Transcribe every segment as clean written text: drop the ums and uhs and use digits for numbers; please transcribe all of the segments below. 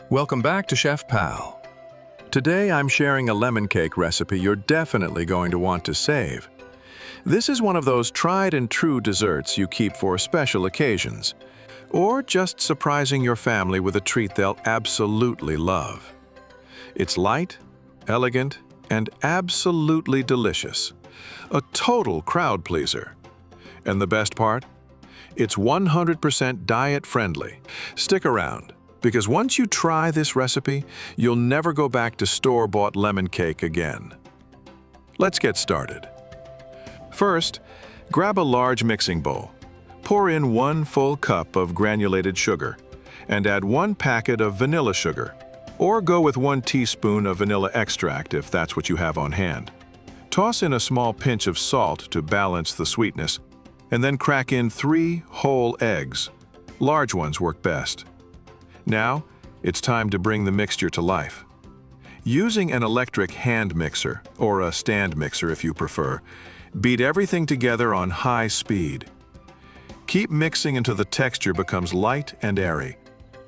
Welcome back to Chef Pal. Today I'm sharing a lemon cake recipe you're definitely going to want to save. This is one of those tried and true desserts you keep for special occasions, or just surprising your family with a treat they'll absolutely love. It's light, elegant, and absolutely delicious. A total crowd pleaser. And the best part? It's 100% diet-friendly. Stick around, because once you try this recipe, you'll never go back to store-bought lemon cake again. Let's get started. First, grab a large mixing bowl. Pour in 1 full cup of granulated sugar and add 1 packet of vanilla sugar, or go with 1 teaspoon of vanilla extract if that's what you have on hand. Toss in a small pinch of salt to balance the sweetness, and then crack in 3 whole eggs. Large ones work best. Now, it's time to bring the mixture to life. Using an electric hand mixer, or a stand mixer if you prefer, beat everything together on high speed. Keep mixing until the texture becomes light and airy.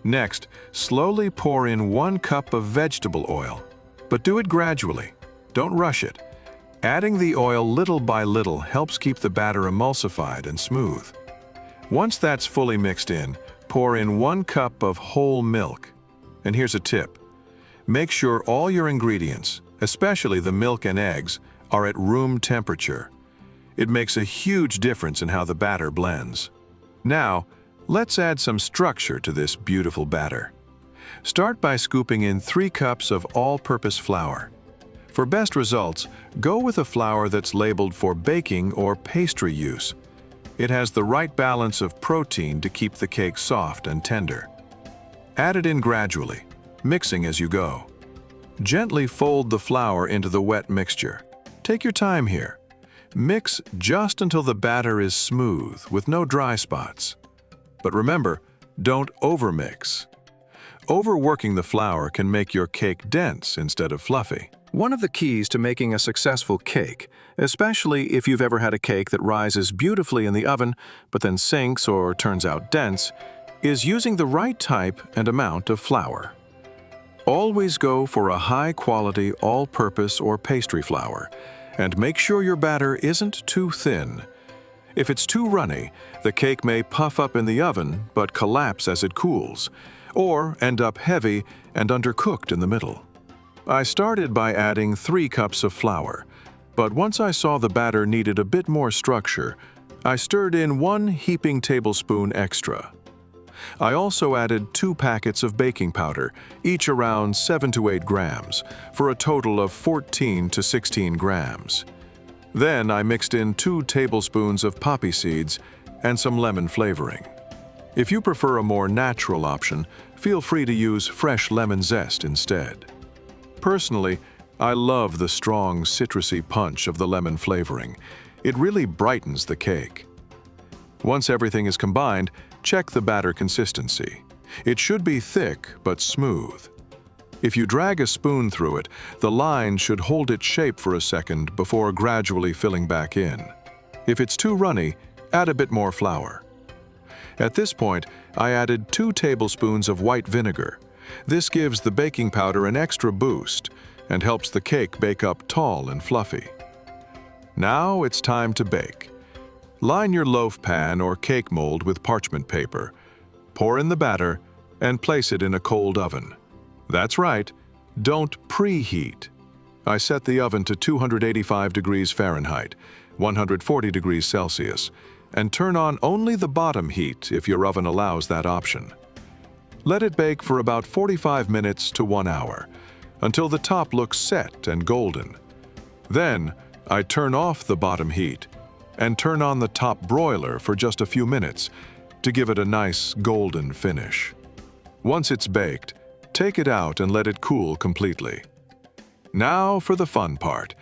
Next, slowly pour in 1 cup of vegetable oil, but do it gradually. Don't rush it. Adding the oil little by little helps keep the batter emulsified and smooth. Once that's fully mixed in, pour in 1 cup of whole milk. And here's a tip. Make sure all your ingredients, especially the milk and eggs, are at room temperature. It makes a huge difference in how the batter blends. Now, let's add some structure to this beautiful batter. Start by scooping in 3 cups of all-purpose flour. For best results, go with a flour that's labeled for baking or pastry use. It has the right balance of protein to keep the cake soft and tender. Add it in gradually, mixing as you go. Gently fold the flour into the wet mixture. Take your time here. Mix just until the batter is smooth with no dry spots. But remember, don't overmix. Overworking the flour can make your cake dense instead of fluffy. One of the keys to making a successful cake, especially if you've ever had a cake that rises beautifully in the oven but then sinks or turns out dense, is using the right type and amount of flour. Always go for a high-quality all-purpose or pastry flour, and make sure your batter isn't too thin. If it's too runny, the cake may puff up in the oven but collapse as it cools, or end up heavy and undercooked in the middle. I started by adding 3 cups of flour, but once I saw the batter needed a bit more structure, I stirred in 1 heaping tablespoon extra. I also added 2 packets of baking powder, each around 7 to 8 grams, for a total of 14 to 16 grams. Then I mixed in 2 tablespoons of poppy seeds and some lemon flavoring. If you prefer a more natural option, feel free to use fresh lemon zest instead. Personally, I love the strong citrusy punch of the lemon flavoring. It really brightens the cake. Once everything is combined, check the batter consistency. It should be thick but smooth. If you drag a spoon through it, the line should hold its shape for a second before gradually filling back in. If it's too runny, add a bit more flour. At this point, I added 2 tablespoons of white vinegar. This gives the baking powder an extra boost and helps the cake bake up tall and fluffy. Now it's time to bake. Line your loaf pan or cake mold with parchment paper. Pour in the batter and place it in a cold oven. That's right, don't preheat. I set the oven to 285 degrees Fahrenheit, 140 degrees Celsius, and turn on only the bottom heat if your oven allows that option. Let it bake for about 45 minutes to 1 hour, until the top looks set and golden. Then, I turn off the bottom heat and turn on the top broiler for just a few minutes to give it a nice golden finish. Once it's baked, take it out and let it cool completely. Now for the fun part,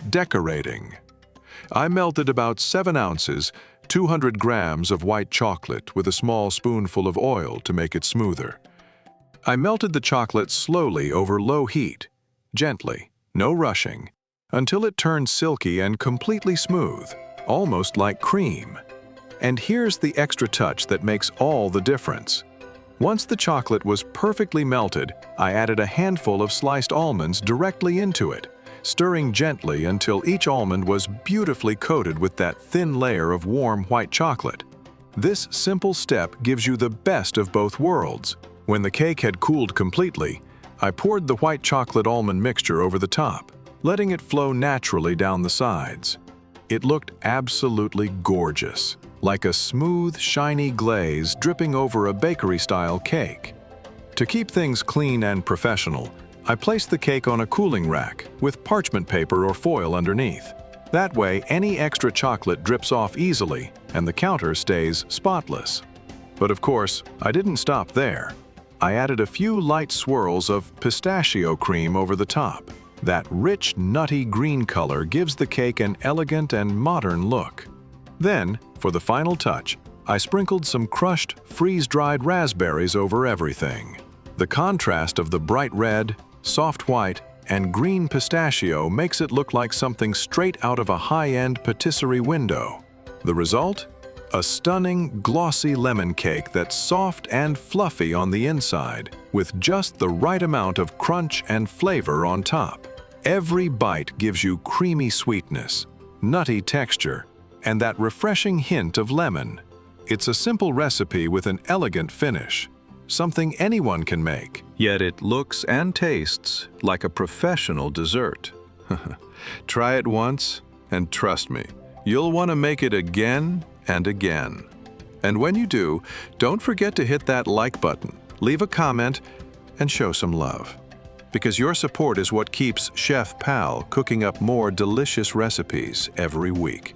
decorating. I melted about 7 ounces, 200 grams of white chocolate with a small spoonful of oil to make it smoother. I melted the chocolate slowly over low heat, gently, no rushing, until it turned silky and completely smooth, almost like cream. And here's the extra touch that makes all the difference. Once the chocolate was perfectly melted, I added a handful of sliced almonds directly into it, stirring gently until each almond was beautifully coated with that thin layer of warm white chocolate. This simple step gives you the best of both worlds. When the cake had cooled completely, I poured the white chocolate almond mixture over the top, letting it flow naturally down the sides. It looked absolutely gorgeous, like a smooth, shiny glaze dripping over a bakery-style cake. To keep things clean and professional, I placed the cake on a cooling rack with parchment paper or foil underneath. That way, any extra chocolate drips off easily and the counter stays spotless. But of course, I didn't stop there. I added a few light swirls of pistachio cream over the top. That rich, nutty green color gives the cake an elegant and modern look. Then, for the final touch, I sprinkled some crushed, freeze-dried raspberries over everything. The contrast of the bright red, soft white, and green pistachio makes it look like something straight out of a high-end patisserie window. The result? A stunning, glossy lemon cake that's soft and fluffy on the inside, with just the right amount of crunch and flavor on top. Every bite gives you creamy sweetness, nutty texture, and that refreshing hint of lemon. It's a simple recipe with an elegant finish, something anyone can make. Yet it looks and tastes like a professional dessert. Try it once, and trust me, you'll want to make it again and again. And when you do, don't forget to hit that like button, leave a comment, and show some love. Because your support is what keeps Chef Pal cooking up more delicious recipes every week.